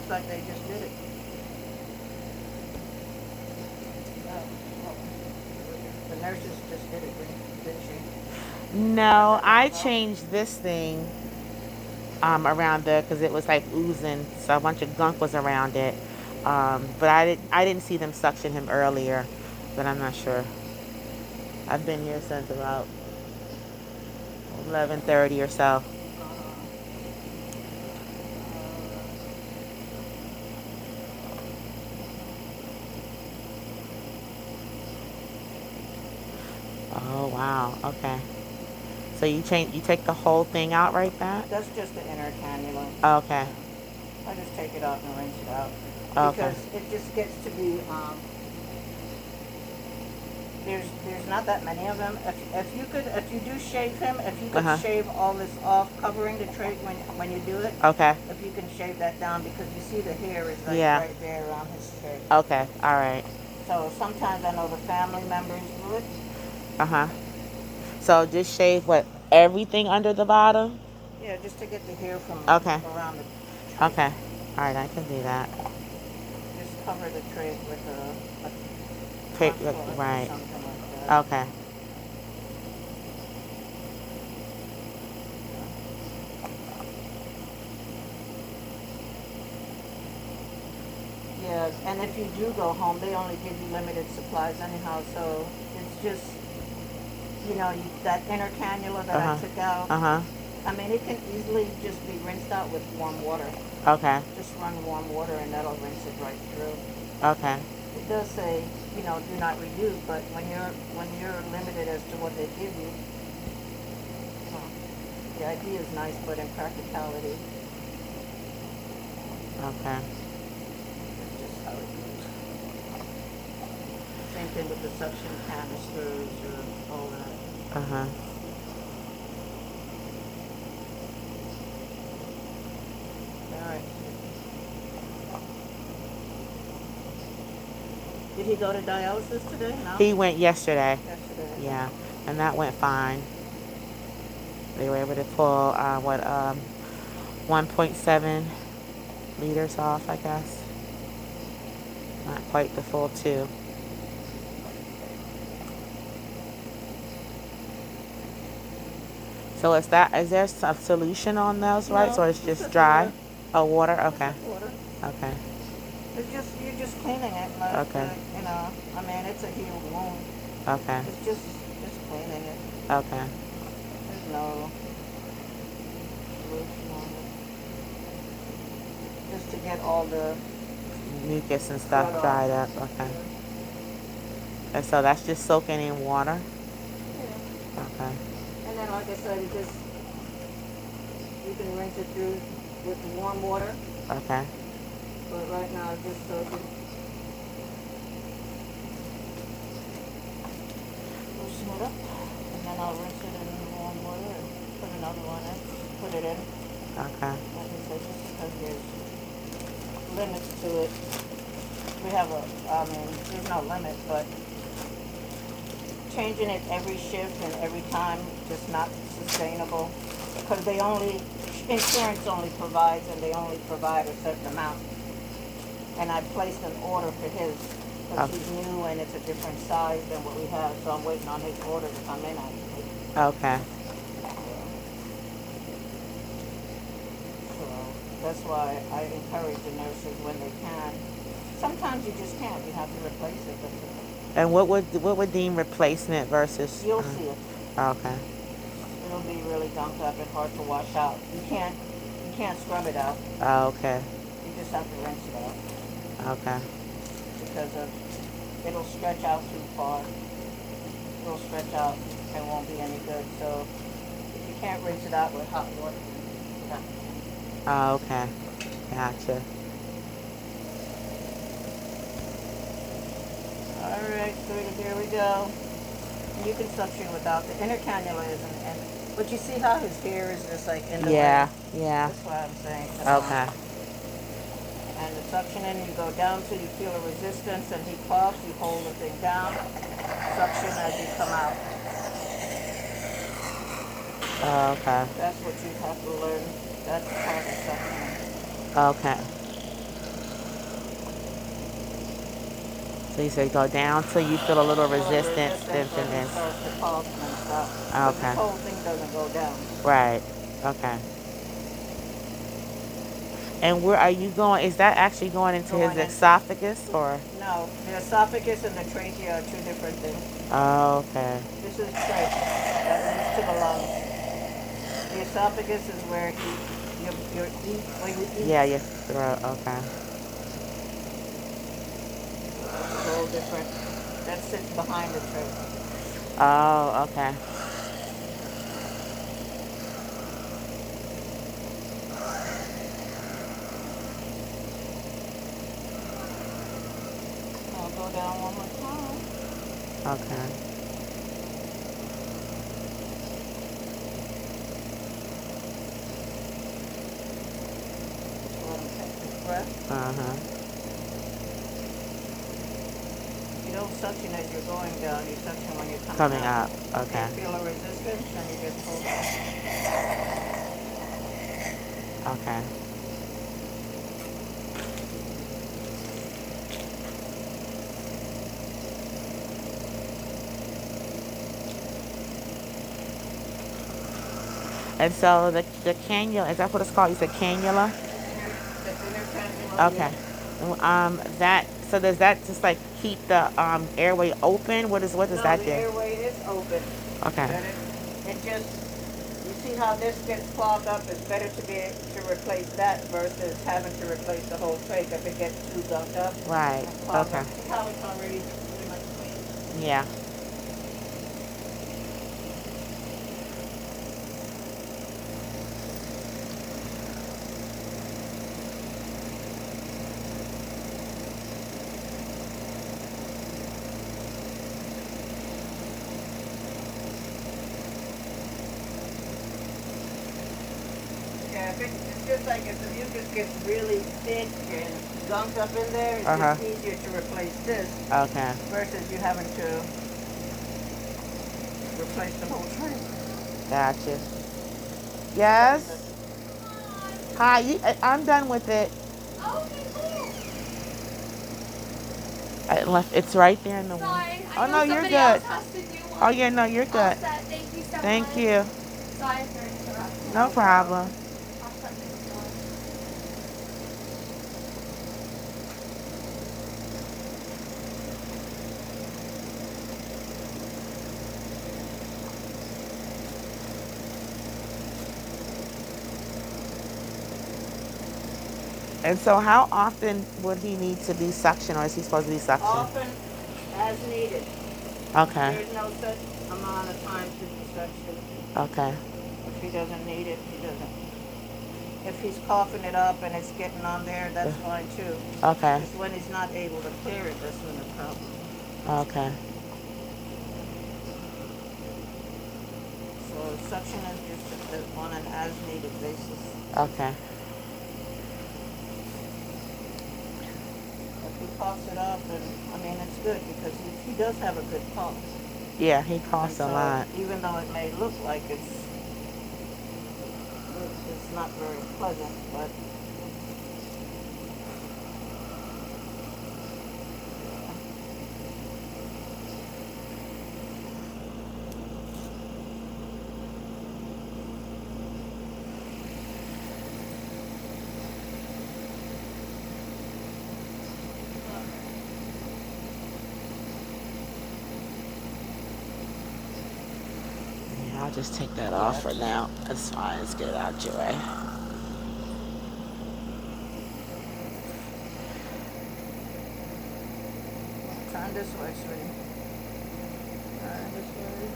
looks like they just did it. The nurses just did it, didn't she? No, I changed this thing around there because it was like oozing, so a bunch of gunk was around it. But I didn't see them suction him earlier, but I'm not sure. I've been here since about 11:30 or so. Oh wow. Okay. So you take the whole thing out right back? That's just the inner cannula. Okay. Yeah. I just take it out and rinse it out Okay. because it just gets to be there's not that many of them. If you do shave him, if you could Uh-huh. shave all this off, covering the trach when you do it, Okay. if you can shave that down because you see the hair is like Yeah. right there around his trach. Okay. All right. So sometimes I know the family members do it. Uh-huh. So just shave what, everything under the bottom? Yeah, just to get the hair from Okay. around the trach. Okay. All right, I can do that. Just cover the trach with a washcloth or Right. something like that. Okay. Yeah, and if you do go home, they only give you limited supplies anyhow. So it's just, that inner cannula that I Uh-huh. took out. Uh-huh. I mean, it can easily just be rinsed out with warm water. Okay. Just run warm water and that'll rinse it right through. Okay. It does say, do not reuse, but when you're limited as to what they give you, the idea is nice, but in practicality, Okay. it's just how it goes. Same thing with the suction canisters or all that. Uh-huh. All right. Did he go to dialysis today? No? He went yesterday. Yesterday. Yeah. And that went fine. They were able to pull 1.7 liters off, I guess. Not quite the full 2. So is there some solution on those, right? So No, it's it's just just water. dry? Oh, water? It's Okay. just water. Okay. It's just you're just cleaning it, like Okay. I mean, it's a healed wound. Okay. It's just cleaning it. Okay. There's no solution on it. Just to get all the Mucus and blood stuff off. dried up. Okay. And so that's just soaking in water? Yeah. Okay. And then, like I said, you can rinse it through with warm water. Okay. But right now, just soak it. Loosen it up, and then I'll rinse it in warm water and put another one in. Put it in. Okay. Like I said, just because there's limits to it. There's no limit, but changing it every shift and every time just not sustainable. Because insurance only provides, and they only provide a certain amount. And I placed an order for his because he's new and it's a different size than what we have. So I'm waiting on his order to come in actually. Okay. So that's why I encourage the nurses when they can. Sometimes you just can't. You have to replace it. And what would deem replacement versus? You'll see it. Okay. It'll be really gunked up and hard to wash out. You can't scrub it out. Okay. You just have to rinse it out Okay. because it'll stretch out too far. It'll stretch out and won't be any good. So if you can't rinse it out with hot water, you have to. Okay. Gotcha. All right, sweetie, here we go. You can suction without the inner cannula isn't in. But you see how his hair is just like in the Yeah. way? Yeah. That's why I'm saying. Okay. And the suction in, you go down till you feel a resistance and he coughs, you hold the thing down, suction as you come out. Okay. That's what you have to learn. That's part of suction. Okay. So you say go down till you feel a little A little resistance, resistance, and then he starts to pulse and stuff. But this okay. whole thing doesn't go down. Right. Okay. And where are you going? Is that actually going into his Going in. esophagus or? No, the esophagus and the trachea are two different things. Oh, okay. This is trach. That leads to the lungs. The esophagus is where you eat, where you eat. Yeah, your throat. Okay. That's a whole different. That sits behind the trach. Oh, okay. I'll go down one more time. Okay. Just let him take his breath. Uh-huh. You don't suction as you're going down. You suction when you're coming Coming up. up. Okay, Okay. feel a resistance, and you just pull back. Okay. And so the cannula, is that what it's called? You said cannula? The thinner cannula. Okay. That, so does that just like keep the airway open? What does No, that the do? airway is open. Okay. But it just, you see how this gets clogged up? It's better to be to replace that versus having to replace the whole trach if it gets too gunked up. Right. And clogged Okay. up. See how it's already pretty much clean? Yeah. Yeah, if it's just like if the mucus gets really thick and gunked up in there, it's Uh-huh. just easier to replace this Okay. versus you having to replace the whole trach. Gotcha. Yes. Hi. I'm done with it. Okay, cool. I left. It's right there in the. Sorry, Oh I no, know you're somebody good. else has to do one. Oh yeah, no, you're All good. set. Thank you so much. Thank you. Sorry for interrupting. No problem. I'll shut this door. And so, how often would he need to be suctioned, or is he supposed to be suctioned? Often as needed. Okay. There's no such amount of time to be suctioned. Okay. If he doesn't need it, he doesn't. If he's coughing it up and it's getting on there, that's fine too. Okay. It's when he's not able to clear it, that's when the problem. Okay. So suction is just on an as needed basis. Okay. If he coughs it up, and I mean it's good because he does have a good cough. Yeah, he And coughs a so lot. even though it may look like it's not very pleasant, but Yeah, I'll just take that off for now. That's fine. Let's get it out your way. turn this way, sweetie. Turn this way.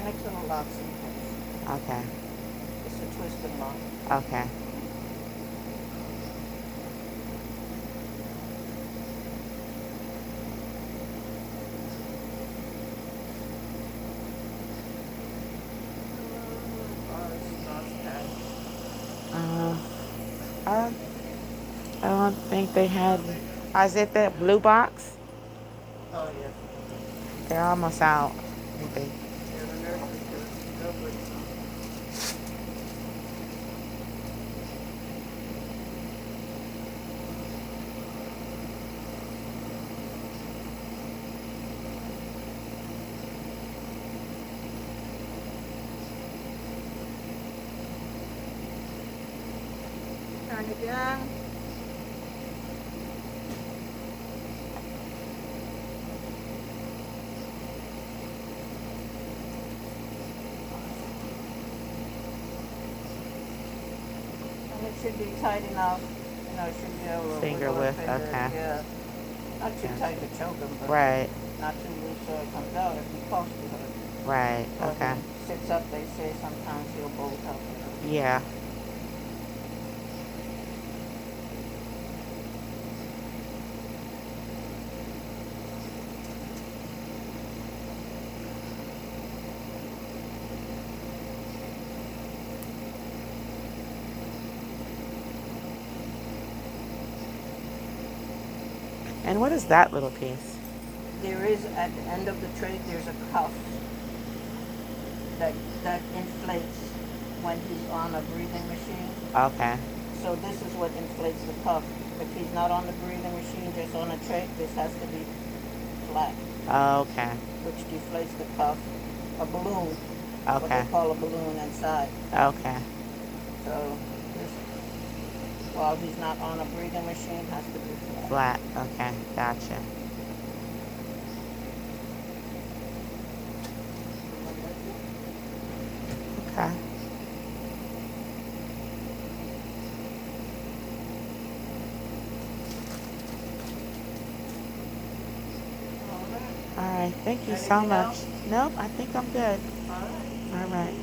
mechanics and the locks in place. Okay. It's a twist and lock. Okay. Um, I, I don't think they had. Is it the blue box? Oh, yeah. They're almost out. I think they. Yeah, the nursery too. Nobody. Turn it down. And it should be tight enough. You know, it should be able to Finger wiggle a width, finger. okay. Yeah. Not too Okay. tight to choke him, but Right. not too loose so it comes out. If he coughs too hard. Right. Or Okay. he sits up, they say sometimes he'll bolt up. Yeah. And what is that little piece? There is, at the end of the trach, there's a cuff that inflates when he's on a breathing machine. Okay. So this is what inflates the cuff. If he's not on the breathing machine, just on a trach, this has to be flat, Okay. which deflates the cuff. A balloon, what Okay. they call a balloon inside. Okay. So this, while he's not on a breathing machine, has to be flat. Flat. Okay. Gotcha. Okay. All right. Thank you so Anything much. else? Nope. I think I'm good. All right. All right.